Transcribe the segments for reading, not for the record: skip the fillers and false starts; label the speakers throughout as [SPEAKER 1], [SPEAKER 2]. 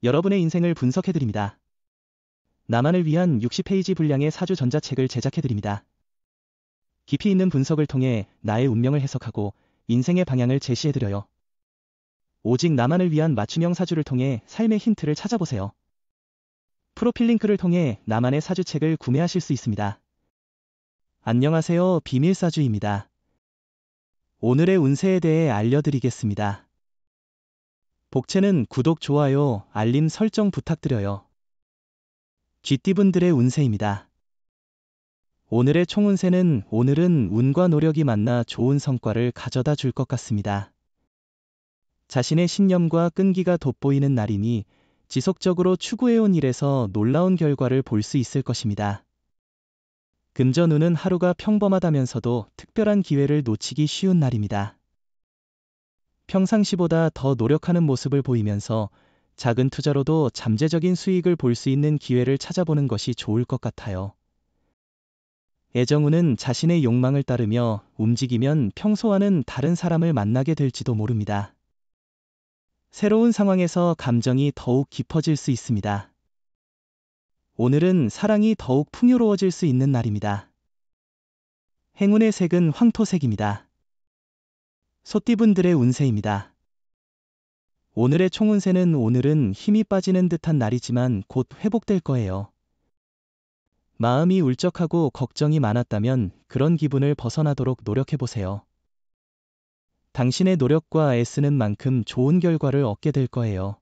[SPEAKER 1] 여러분의 인생을 분석해드립니다. 나만을 위한 60페이지 분량의 사주 전자책을 제작해드립니다. 깊이 있는 분석을 통해 나의 운명을 해석하고 인생의 방향을 제시해드려요. 오직 나만을 위한 맞춤형 사주를 통해 삶의 힌트를 찾아보세요. 프로필 링크를 통해 나만의 사주책을 구매하실 수 있습니다. 안녕하세요, 비밀사주입니다. 오늘의 운세에 대해 알려드리겠습니다. 복채는 구독, 좋아요, 알림 설정 부탁드려요. 쥐띠분들의 운세입니다. 오늘의 총운세는 오늘은 운과 노력이 만나 좋은 성과를 가져다 줄 것 같습니다. 자신의 신념과 끈기가 돋보이는 날이니 지속적으로 추구해온 일에서 놀라운 결과를 볼 수 있을 것입니다. 금전운은 하루가 평범하다면서도 특별한 기회를 놓치기 쉬운 날입니다. 평상시보다 더 노력하는 모습을 보이면서 작은 투자로도 잠재적인 수익을 볼 수 있는 기회를 찾아보는 것이 좋을 것 같아요. 애정운은 자신의 욕망을 따르며 움직이면 평소와는 다른 사람을 만나게 될지도 모릅니다. 새로운 상황에서 감정이 더욱 깊어질 수 있습니다. 오늘은 사랑이 더욱 풍요로워질 수 있는 날입니다. 행운의 색은 황토색입니다. 소띠분들의 운세입니다. 오늘의 총운세는 오늘은 힘이 빠지는 듯한 날이지만 곧 회복될 거예요. 마음이 울적하고 걱정이 많았다면 그런 기분을 벗어나도록 노력해보세요. 당신의 노력과 애쓰는 만큼 좋은 결과를 얻게 될 거예요.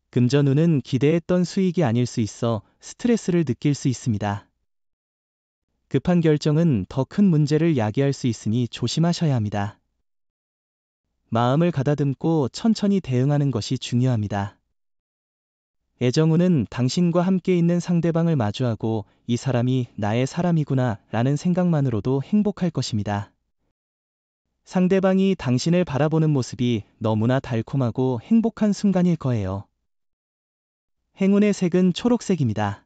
[SPEAKER 1] 금전운은 기대했던 수익이 아닐 수 있어 스트레스를 느낄 수 있습니다. 급한 결정은 더 큰 문제를 야기할 수 있으니 조심하셔야 합니다. 마음을 가다듬고 천천히 대응하는 것이 중요합니다. 애정운은 당신과 함께 있는 상대방을 마주하고 이 사람이 나의 사람이구나 라는 생각만으로도 행복할 것입니다. 상대방이 당신을 바라보는 모습이 너무나 달콤하고 행복한 순간일 거예요. 행운의 색은 초록색입니다.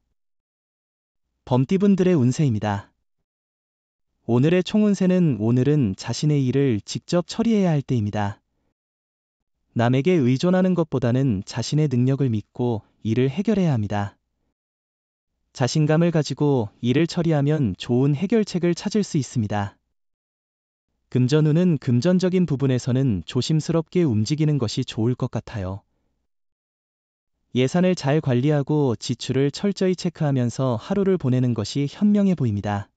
[SPEAKER 1] 범띠분들의 운세입니다. 오늘의 총운세는 오늘은 자신의 일을 직접 처리해야 할 때입니다. 남에게 의존하는 것보다는 자신의 능력을 믿고 일을 해결해야 합니다. 자신감을 가지고 일을 처리하면 좋은 해결책을 찾을 수 있습니다. 금전운은 금전적인 부분에서는 조심스럽게 움직이는 것이 좋을 것 같아요. 예산을 잘 관리하고 지출을 철저히 체크하면서 하루를 보내는 것이 현명해 보입니다.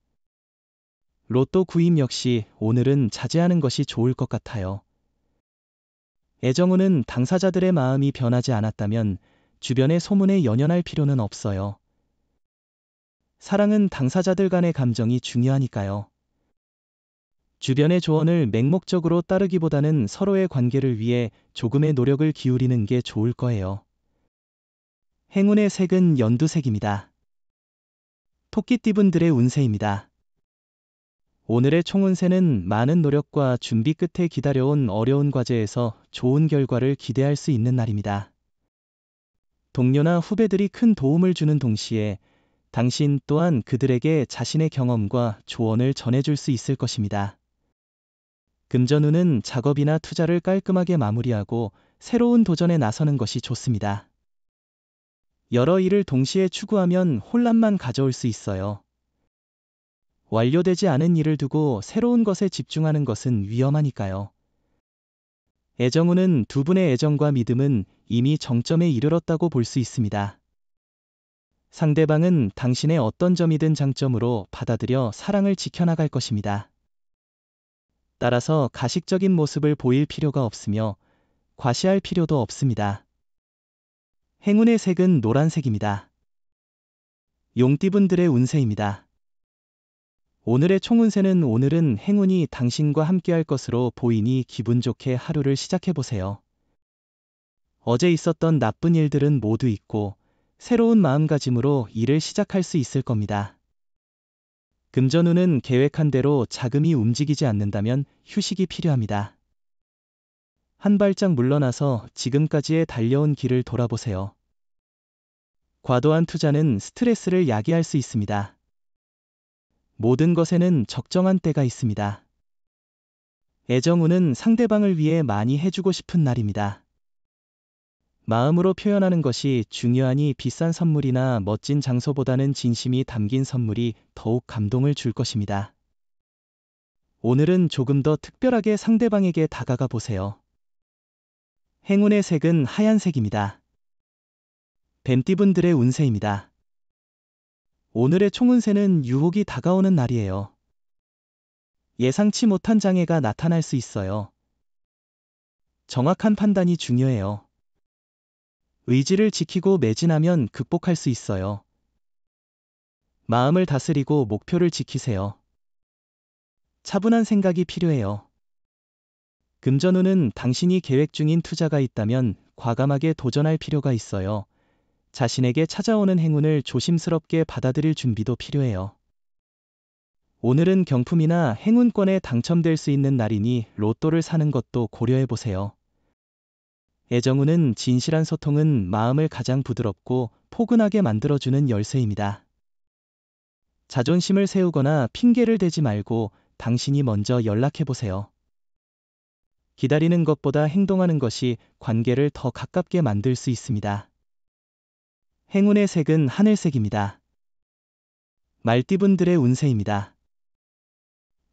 [SPEAKER 1] 로또 구입 역시 오늘은 자제하는 것이 좋을 것 같아요. 애정운은 당사자들의 마음이 변하지 않았다면 주변의 소문에 연연할 필요는 없어요. 사랑은 당사자들 간의 감정이 중요하니까요. 주변의 조언을 맹목적으로 따르기보다는 서로의 관계를 위해 조금의 노력을 기울이는 게 좋을 거예요. 행운의 색은 연두색입니다. 토끼띠분들의 운세입니다. 오늘의 총운세는 많은 노력과 준비 끝에 기다려온 어려운 과제에서 좋은 결과를 기대할 수 있는 날입니다. 동료나 후배들이 큰 도움을 주는 동시에 당신 또한 그들에게 자신의 경험과 조언을 전해줄 수 있을 것입니다. 금전운은 작업이나 투자를 깔끔하게 마무리하고 새로운 도전에 나서는 것이 좋습니다. 여러 일을 동시에 추구하면 혼란만 가져올 수 있어요. 완료되지 않은 일을 두고 새로운 것에 집중하는 것은 위험하니까요. 애정운은 두 분의 애정과 믿음은 이미 정점에 이르렀다고 볼 수 있습니다. 상대방은 당신의 어떤 점이든 장점으로 받아들여 사랑을 지켜나갈 것입니다. 따라서 가식적인 모습을 보일 필요가 없으며 과시할 필요도 없습니다. 행운의 색은 노란색입니다. 용띠분들의 운세입니다. 오늘의 총운세는 오늘은 행운이 당신과 함께할 것으로 보이니 기분 좋게 하루를 시작해보세요. 어제 있었던 나쁜 일들은 모두 잊고 새로운 마음가짐으로 일을 시작할 수 있을 겁니다. 금전운은 계획한 대로 자금이 움직이지 않는다면 휴식이 필요합니다. 한 발짝 물러나서 지금까지의 달려온 길을 돌아보세요. 과도한 투자는 스트레스를 야기할 수 있습니다. 모든 것에는 적정한 때가 있습니다. 애정운은 상대방을 위해 많이 해주고 싶은 날입니다. 마음으로 표현하는 것이 중요하니 비싼 선물이나 멋진 장소보다는 진심이 담긴 선물이 더욱 감동을 줄 것입니다. 오늘은 조금 더 특별하게 상대방에게 다가가 보세요. 행운의 색은 하얀색입니다. 뱀띠분들의 운세입니다. 오늘의 총운세는 유혹이 다가오는 날이에요. 예상치 못한 장애가 나타날 수 있어요. 정확한 판단이 중요해요. 의지를 지키고 매진하면 극복할 수 있어요. 마음을 다스리고 목표를 지키세요. 차분한 생각이 필요해요. 금전운은 당신이 계획 중인 투자가 있다면 과감하게 도전할 필요가 있어요. 자신에게 찾아오는 행운을 조심스럽게 받아들일 준비도 필요해요. 오늘은 경품이나 행운권에 당첨될 수 있는 날이니 로또를 사는 것도 고려해보세요. 애정운은 진실한 소통은 마음을 가장 부드럽고 포근하게 만들어주는 열쇠입니다. 자존심을 세우거나 핑계를 대지 말고 당신이 먼저 연락해보세요. 기다리는 것보다 행동하는 것이 관계를 더 가깝게 만들 수 있습니다. 행운의 색은 하늘색입니다. 말띠분들의 운세입니다.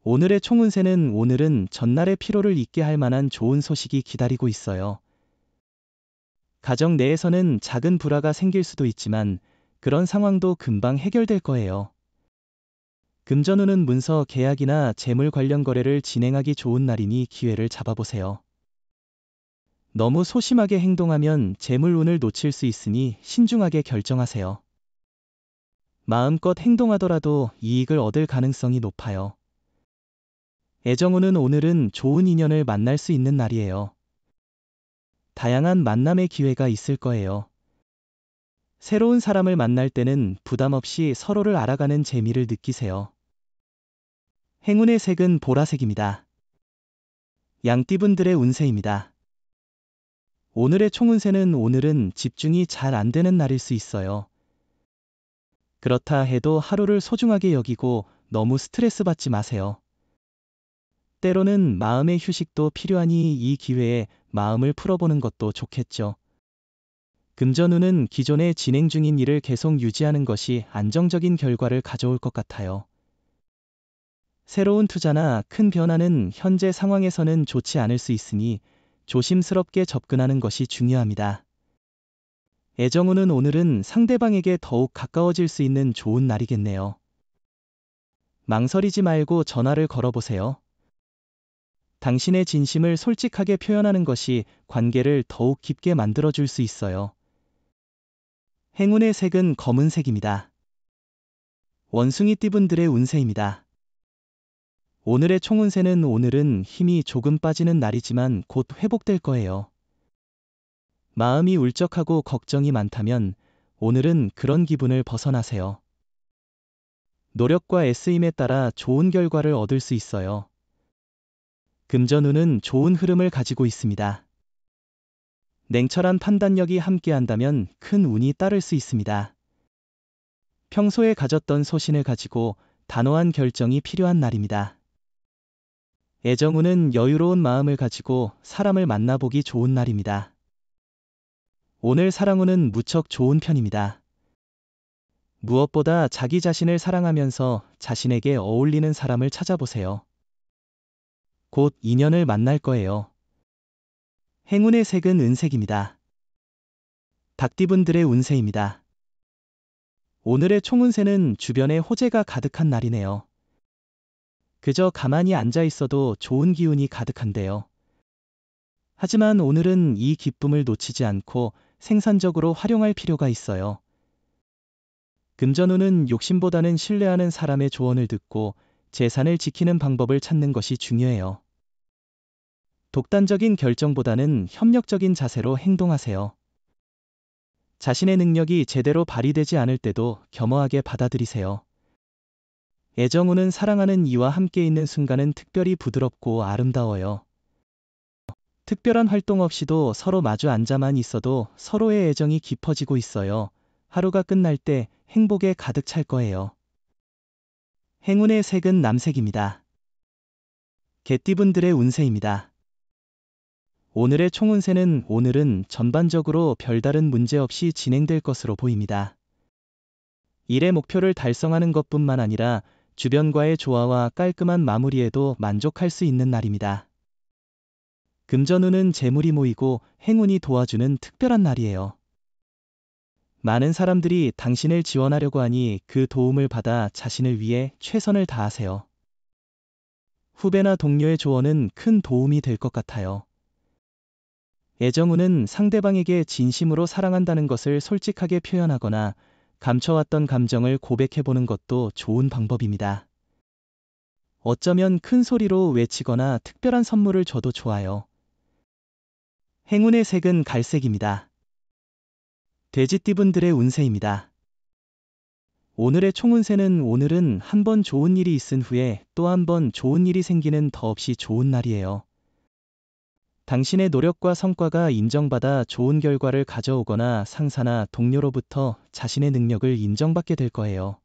[SPEAKER 1] 오늘의 총운세는 오늘은 전날의 피로를 잊게 할 만한 좋은 소식이 기다리고 있어요. 가정 내에서는 작은 불화가 생길 수도 있지만 그런 상황도 금방 해결될 거예요. 금전운은 문서 계약이나 재물 관련 거래를 진행하기 좋은 날이니 기회를 잡아보세요. 너무 소심하게 행동하면 재물운을 놓칠 수 있으니 신중하게 결정하세요. 마음껏 행동하더라도 이익을 얻을 가능성이 높아요. 애정운은 오늘은 좋은 인연을 만날 수 있는 날이에요. 다양한 만남의 기회가 있을 거예요. 새로운 사람을 만날 때는 부담 없이 서로를 알아가는 재미를 느끼세요. 행운의 색은 보라색입니다. 양띠분들의 운세입니다. 오늘의 총운세는 오늘은 집중이 잘 안 되는 날일 수 있어요. 그렇다 해도 하루를 소중하게 여기고 너무 스트레스 받지 마세요. 때로는 마음의 휴식도 필요하니 이 기회에 마음을 풀어보는 것도 좋겠죠. 금전운은 기존에 진행 중인 일을 계속 유지하는 것이 안정적인 결과를 가져올 것 같아요. 새로운 투자나 큰 변화는 현재 상황에서는 좋지 않을 수 있으니 조심스럽게 접근하는 것이 중요합니다. 애정운은 오늘은 상대방에게 더욱 가까워질 수 있는 좋은 날이겠네요. 망설이지 말고 전화를 걸어보세요. 당신의 진심을 솔직하게 표현하는 것이 관계를 더욱 깊게 만들어줄 수 있어요. 행운의 색은 검은색입니다. 원숭이띠분들의 운세입니다. 오늘의 총운세는 오늘은 힘이 조금 빠지는 날이지만 곧 회복될 거예요. 마음이 울적하고 걱정이 많다면 오늘은 그런 기분을 벗어나세요. 노력과 애쓰임에 따라 좋은 결과를 얻을 수 있어요. 금전운은 좋은 흐름을 가지고 있습니다. 냉철한 판단력이 함께한다면 큰 운이 따를 수 있습니다. 평소에 가졌던 소신을 가지고 단호한 결정이 필요한 날입니다. 애정운은 여유로운 마음을 가지고 사람을 만나보기 좋은 날입니다. 오늘 사랑운은 무척 좋은 편입니다. 무엇보다 자기 자신을 사랑하면서 자신에게 어울리는 사람을 찾아보세요. 곧 인연을 만날 거예요. 행운의 색은 은색입니다. 닭띠분들의 운세입니다. 오늘의 총운세는 주변에 호재가 가득한 날이네요. 그저 가만히 앉아 있어도 좋은 기운이 가득한데요. 하지만 오늘은 이 기쁨을 놓치지 않고 생산적으로 활용할 필요가 있어요. 금전운은 욕심보다는 신뢰하는 사람의 조언을 듣고 재산을 지키는 방법을 찾는 것이 중요해요. 독단적인 결정보다는 협력적인 자세로 행동하세요. 자신의 능력이 제대로 발휘되지 않을 때도 겸허하게 받아들이세요. 애정운은 사랑하는 이와 함께 있는 순간은 특별히 부드럽고 아름다워요. 특별한 활동 없이도 서로 마주 앉아만 있어도 서로의 애정이 깊어지고 있어요. 하루가 끝날 때 행복에 가득 찰 거예요. 행운의 색은 남색입니다. 개띠분들의 운세입니다. 오늘의 총운세는 오늘은 전반적으로 별다른 문제 없이 진행될 것으로 보입니다. 일의 목표를 달성하는 것뿐만 아니라 주변과의 조화와 깔끔한 마무리에도 만족할 수 있는 날입니다. 금전운은 재물이 모이고 행운이 도와주는 특별한 날이에요. 많은 사람들이 당신을 지원하려고 하니 그 도움을 받아 자신을 위해 최선을 다하세요. 후배나 동료의 조언은 큰 도움이 될 것 같아요. 애정운은 상대방에게 진심으로 사랑한다는 것을 솔직하게 표현하거나 감춰왔던 감정을 고백해보는 것도 좋은 방법입니다. 어쩌면 큰 소리로 외치거나 특별한 선물을 줘도 좋아요. 행운의 색은 갈색입니다. 돼지띠분들의 운세입니다. 오늘의 총운세는 오늘은 한 번 좋은 일이 있은 후에 또 한 번 좋은 일이 생기는 더없이 좋은 날이에요. 당신의 노력과 성과가 인정받아 좋은 결과를 가져오거나 상사나 동료로부터 자신의 능력을 인정받게 될 거예요.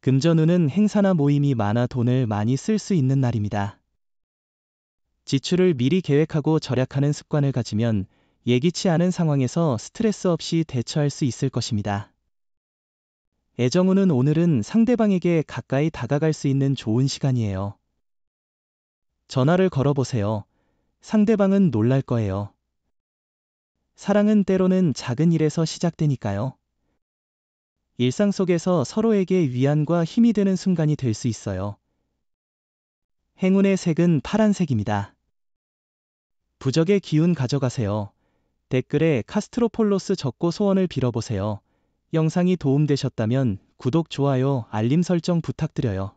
[SPEAKER 1] 금전운은 행사나 모임이 많아 돈을 많이 쓸 수 있는 날입니다. 지출을 미리 계획하고 절약하는 습관을 가지면 예기치 않은 상황에서 스트레스 없이 대처할 수 있을 것입니다. 애정운은 오늘은 상대방에게 가까이 다가갈 수 있는 좋은 시간이에요. 전화를 걸어보세요. 상대방은 놀랄 거예요. 사랑은 때로는 작은 일에서 시작되니까요. 일상 속에서 서로에게 위안과 힘이 되는 순간이 될 수 있어요. 행운의 색은 파란색입니다. 부적의 기운 가져가세요. 댓글에 카스트로폴로스 적고 소원을 빌어보세요. 영상이 도움되셨다면 구독, 좋아요, 알림 설정 부탁드려요.